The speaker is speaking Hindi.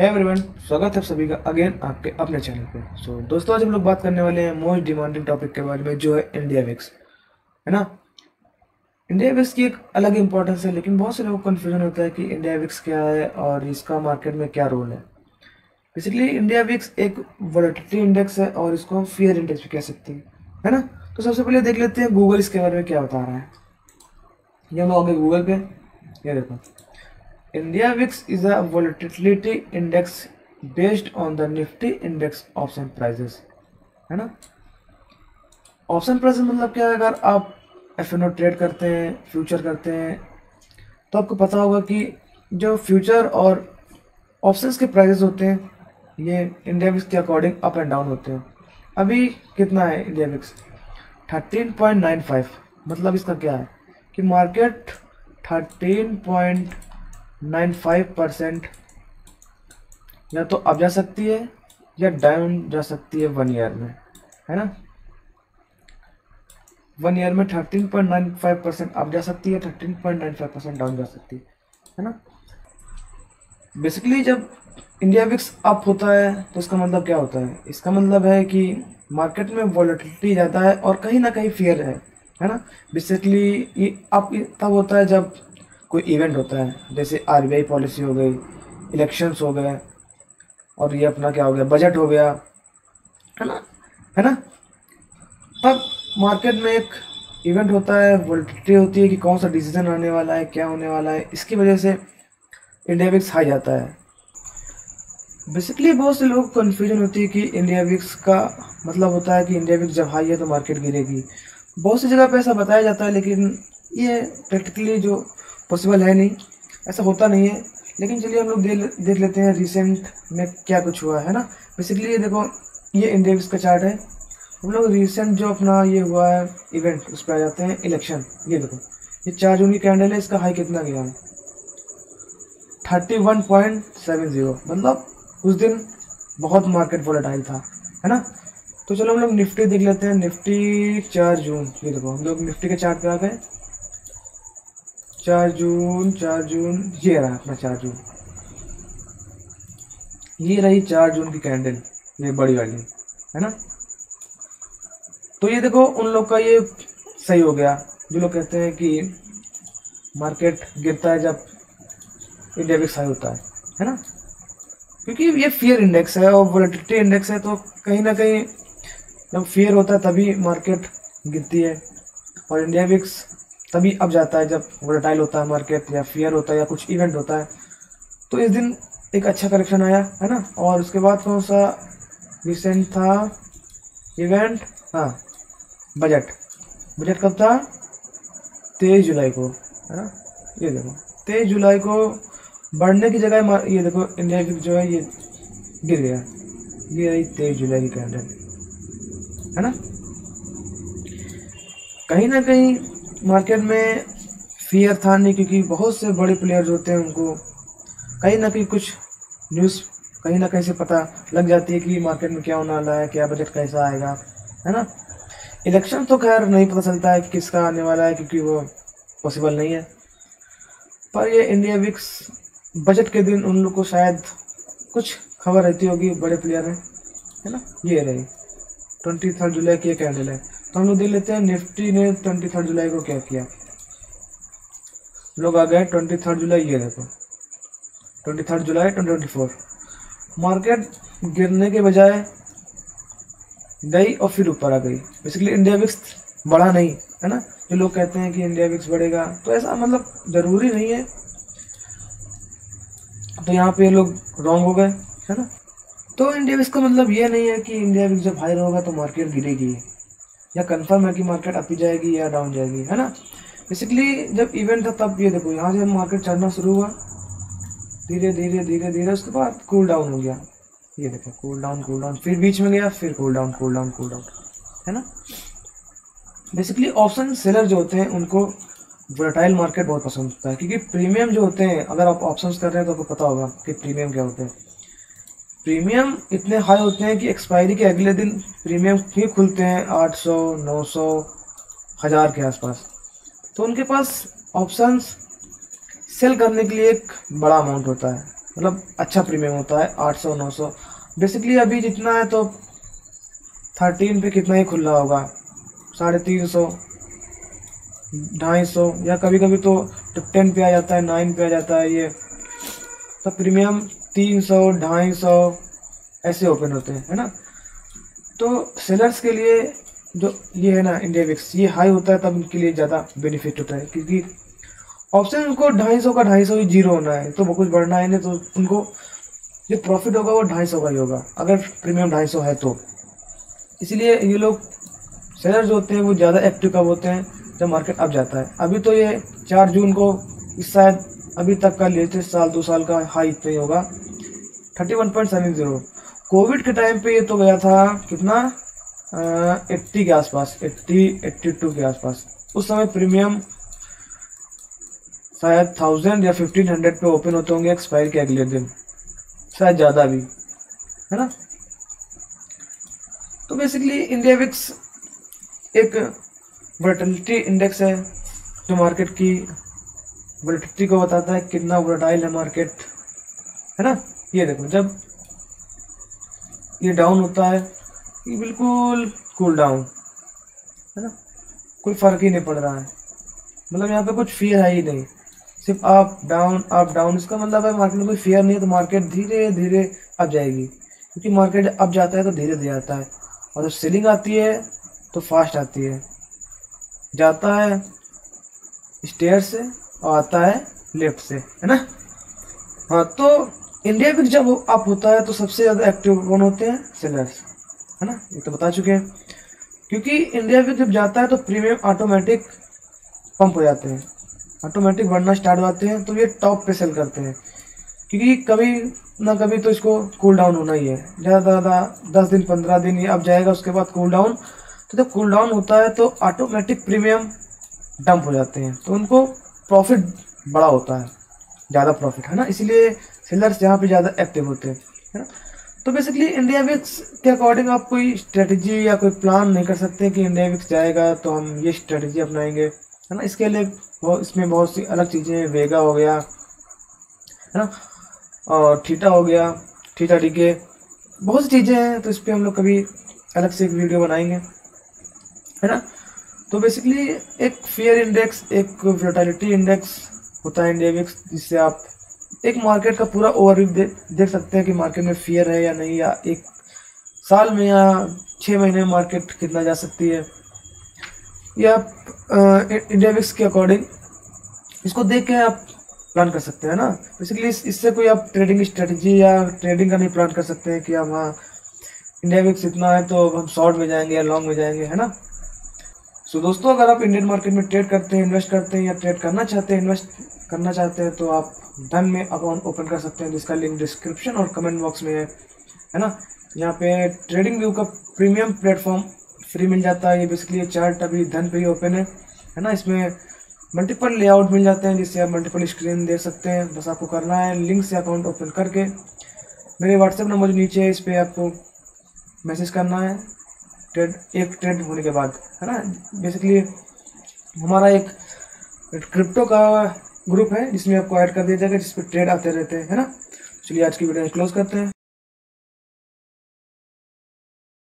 है एवरीवन, स्वागत है आप सभी का अगेन आपके अपने चैनल पे। दोस्तों, आज हम लोग बात करने वाले हैं मोस्ट डिमांडिंग टॉपिक के बारे में, जो है इंडिया विक्स। है ना। इंडिया विक्स की एक अलग इंपॉर्टेंस है, लेकिन बहुत से लोगों को कन्फ्यूजन होता है कि इंडिया विक्स क्या है और इसका मार्केट में क्या रोल है। बेसिकली इंडिया विक्स एक वोलेटिलिटी इंडेक्स है और इसको हम फियर इंडेक्स भी कह सकते हैं। है ना। तो सबसे पहले देख लेते हैं गूगल इसके बारे में क्या बता रहा है। ये हम लोग गए गूगल पे, ये देखो, India VIX is a volatility index based on the Nifty index option prices। है ना। ऑप्शन प्राइसेस मतलब क्या है? अगर आप एफ ट्रेड करते हैं, फ्यूचर करते हैं, तो आपको पता होगा कि जो फ्यूचर और ऑप्शंस के प्राइसेस होते हैं, ये इंडिया विक्स के अकॉर्डिंग अप एंड डाउन होते हैं। अभी कितना है इंडिया विक्स? 13.95। मतलब इसका क्या है कि मार्केट 13.95% या तो अप जा सकती है या डाउन जा सकती है 1 ईयर में। है ना। 1 ईयर में 13.95% अप जा सकती है, 13.95% डाउन जा सकती है ना। बेसिकली जब इंडिया विक्स अप होता है तो इसका मतलब क्या होता है? इसका मतलब है कि मार्केट में वॉलेटिलिटी ज़्यादा है और कहीं ना कहीं फियर है ना। बेसिकली ये अप तब होता है जब कोई इवेंट होता है, जैसे आरबीआई पॉलिसी हो गई, इलेक्शंस हो गए, और ये अपना क्या हो गया, बजट हो गया। है ना। है ना। तब मार्केट में एक इवेंट होता है, वोलेटिलिटी होती है कि कौन सा डिसीजन आने वाला है, क्या होने वाला है। इसकी वजह से इंडिया विक्स हाई जाता है। बेसिकली बहुत से लोगों को कन्फ्यूजन होती है कि इंडिया विक्स का मतलब होता है कि इंडिया विक्स जब हाई है तो मार्केट गिरेगी। बहुत सी जगह पे ऐसा बताया जाता है, लेकिन ये प्रैक्टिकली जो पॉसिबल है नहीं, ऐसा होता नहीं है। लेकिन चलिए हम लोग देख लेते हैं रिसेंट में क्या कुछ हुआ है ना। बेसिकली ये देखो, ये इंडिया विक्स का चार्ट है। हम लोग रिसेंट जो अपना ये हुआ है इवेंट, उस पर आ जाते हैं, इलेक्शन। ये देखो, ये 4 जून की कैंडल है, इसका हाई कितना गया है? 31.70। मतलब उस दिन बहुत मार्केट वोलेटाइल था। है ना। तो चलो हम लोग निफ्टी देख लेते हैं। निफ्टी 4 जून, ये देखो हम लोग निफ्टी के चार्ट पे आ गए। 4 जून ये रहा अपना 4 जून। ये रही 4 जून की कैंडल, ये बड़ी वाली। है ना। तो ये देखो उन लोग का ये सही हो गया, जो लोग कहते हैं कि मार्केट गिरता है जब इंडिया विक्स हाई होता है ना। क्योंकि ये फियर इंडेक्स है और वोलेटिलिटी इंडेक्स है, तो कहीं ना कहीं जब फियर होता है तभी मार्केट गिरती है, और इंडिया विक्स तभी अब जाता है जब वोलेटाइल होता है मार्केट, या फियर होता है, या कुछ इवेंट होता है। तो इस दिन एक अच्छा करेक्शन आया है ना। और उसके बाद कौन सा रिसेंट था इवेंट? हाँ, बजट। बजट कब था? 23 जुलाई को। है ना। ये देखो 23 जुलाई को बढ़ने की जगह ये देखो इंडिया विक्स जो है ये गिर गया। ये रही 23 जुलाई की कैंडल। है ना। कहीं ना कहीं मार्केट में फियर था नहीं, क्योंकि बहुत से बड़े प्लेयर्स होते हैं, उनको कहीं ना कहीं कुछ न्यूज़ कहीं ना कहीं से पता लग जाती है कि मार्केट में क्या होने वाला है, क्या बजट कैसा आएगा। है ना। इलेक्शन तो खैर नहीं पता चलता है कि किसका आने वाला है, क्योंकि वो पॉसिबल नहीं है। पर ये इंडिया विक्स बजट के दिन उन लोग को शायद कुछ खबर रहती होगी, बड़े प्लेयर हैं। है ना। ये रही 23 जुलाई की कैंडल है। तो हम लोग देख लेते हैं निफ्टी ने 23 जुलाई को क्या किया। लोग आ गए 23 जुलाई, ये देखो 23 जुलाई 2024। मार्केट गिरने के बजाय गई और फिर ऊपर आ गई। बेसिकली इंडिया विक्स बढ़ा नहीं, है ना। जो लोग कहते हैं कि इंडिया विक्स बढ़ेगा, तो ऐसा मतलब ज़रूरी नहीं है। तो यहाँ पे लोग रॉन्ग हो गए। है ना। तो इंडिया विक्स का मतलब ये नहीं है कि इंडिया विक्स जब हाई होगा तो मार्केट गिरेगी, या कंफर्म है कि मार्केट अप ही जाएगी या डाउन जाएगी। है ना। बेसिकली जब इवेंट था तब ये देखो यहाँ से मार्केट चढ़ना शुरू हुआ, धीरे धीरे धीरे धीरे, उसके बाद कूल डाउन हो गया। ये देखो कूल डाउन, फिर बीच में गया, फिर कूल डाउन। है ना। बेसिकली ऑप्शन सेलर जो होते हैं उनको वोलेटाइल मार्केट बहुत पसंद होता है, क्योंकि प्रीमियम जो होते हैं, अगर आप ऑप्शंस कर रहे हैं तो आपको पता होगा कि प्रीमियम क्या होते हैं। प्रीमियम इतने हाई होते हैं कि एक्सपायरी के अगले दिन प्रीमियम ही खुलते हैं 800, 900, 1000 के आसपास। तो उनके पास ऑप्शंस सेल करने के लिए एक बड़ा अमाउंट होता है। मतलब अच्छा प्रीमियम होता है 800 900। बेसिकली अभी जितना है तो 13 पे कितना ही खुल रहा होगा, 350, 250, या कभी कभी तो 10 पे आ जाता है, 9 पे आ जाता है ये। तो प्रीमियम 300 250 ऐसे ओपन होते हैं, है ना। तो सेलर्स के लिए जो ये है ना इंडिया विक्स, ये हाई होता है तब उनके लिए ज़्यादा बेनिफिट होता है, क्योंकि ऑप्शन उनको 250 का 250 ही जीरो होना है, तो वो कुछ बढ़ना है नहीं, तो उनको जो प्रॉफिट होगा वो 250 का ही होगा अगर प्रीमियम 250 है तो। इसलिए ये लोग सेलर जो होते हैं वो ज़्यादा एक्टिव कब होते हैं, जब मार्केट अप जाता है। अभी तो ये 4 जून को इस शायद अभी तक का लेटेस्ट साल 2 साल का हाई इतना ही होगा, 31.70। कोविड के टाइम पे ये तो गया था कितना, 80 के आसपास, 82 के आसपास। उस समय प्रीमियम शायद 1000 या 1500 पे ओपन होते होंगे एक्सपायर के अगले दिन, शायद ज़्यादा भी, है ना। तो बेसिकली इंडिया विक्स एक वोलेटिलिटी इंडेक्स है जो मार्केट की वोलेटिलिटी को बताता है, कितना वोलेटाइल है मार्केट, है ना। ये देखो जब ये डाउन होता है ये बिल्कुल कूल डाउन, है ना, कोई फर्क ही नहीं पड़ रहा है, मतलब यहाँ पे कुछ फियर है ही नहीं, सिर्फ अप डाउन। इसका मतलब है मार्केट में कोई फियर नहीं है तो मार्केट धीरे धीरे अप जाएगी, क्योंकि मार्केट अप जाता है तो धीरे धीरे आता है, और जब सेलिंग आती है तो फास्ट आती है, जाता है स्टेयर से और आता है लेफ्ट से, है ना। हाँ, तो इंडिया विक्स जब अप होता है तो सबसे ज़्यादा एक्टिव कौन होते हैं, सेलर्स, है ना, ये तो बता चुके हैं। क्योंकि इंडिया विक्स जब जाता है तो प्रीमियम ऑटोमेटिक पंप हो जाते हैं, ऑटोमेटिक बढ़ना स्टार्ट हो जाते हैं, तो ये टॉप पे सेल करते हैं, क्योंकि कभी ना कभी तो इसको कूल डाउन होना ही है, ज़्यादा ज़्यादा 10 दिन 15 दिन ये अब जाएगा, उसके बाद कूल डाउन। तो जब कूल डाउन होता है तो ऑटोमेटिक प्रीमियम डंप हो जाते हैं, तो उनको प्रॉफिट बड़ा होता है, ज़्यादा प्रॉफिट, है ना, इसलिए सेलर्स यहाँ पे ज़्यादा एक्टिव होते हैं, है ना। तो बेसिकली इंडिया विक्स के अकॉर्डिंग आप कोई स्ट्रेटजी या कोई प्लान नहीं कर सकते कि इंडिया विक्स जाएगा तो हम ये स्ट्रेटजी अपनाएंगे, है ना। इसके लिए इसमें बहुत सी अलग चीज़ें हैं, वेगा हो गया, है ना, और थीटा हो गया, थीटा डीके, बहुत सी चीज़ें हैं, तो इस पर हम लोग कभी अलग से एक वीडियो बनाएंगे, है ना। तो बेसिकली एक फियर इंडेक्स, एक वोलेटिलिटी इंडेक्स होता है इंडिया विक्स, जिससे आप एक मार्केट का पूरा ओवरव्यू देख सकते हैं कि मार्केट में फियर है या नहीं, या एक साल में या 6 महीने में मार्केट कितना जा सकती है, या इंडिया विक्स के अकॉर्डिंग इसको देख के आप प्लान कर सकते हैं ना। बेसिकली इससे कोई आप ट्रेडिंग स्ट्रेटजी या ट्रेडिंग का नहीं प्लान कर सकते हैं कि हम हाँ इंडिया विक्स इतना है तो हम शॉर्ट में जाएंगे या लॉन्ग में जाएंगे, है ना। सो दोस्तों, अगर आप इंडियन मार्केट में ट्रेड करते हैं, इन्वेस्ट करते हैं, या ट्रेड करना चाहते हैं, इन्वेस्ट करना चाहते हैं, तो आप धन में अकाउंट ओपन कर सकते हैं, जिसका लिंक डिस्क्रिप्शन और कमेंट बॉक्स में है ना। यहाँ पे ट्रेडिंग व्यू का प्रीमियम प्लेटफॉर्म फ्री मिल जाता है। ये बेसिकली चार्ट अभी धन पे ही ओपन है ना। इसमें मल्टीपल लेआउट मिल जाते हैं, जिससे आप मल्टीपल स्क्रीन देख सकते हैं। बस आपको करना है लिंक से अकाउंट ओपन करके मेरे व्हाट्सएप नंबर जो नीचे है इस पर आपको मैसेज करना है एक ट्रेड होने के बाद, है ना। बेसिकली हमारा एक क्रिप्टो का ग्रुप है जिसमें आपको ऐड कर दिया जाएगा, जिस पर ट्रेड आते रहते हैं, है ना। चलिए आज की वीडियो क्लोज करते हैं।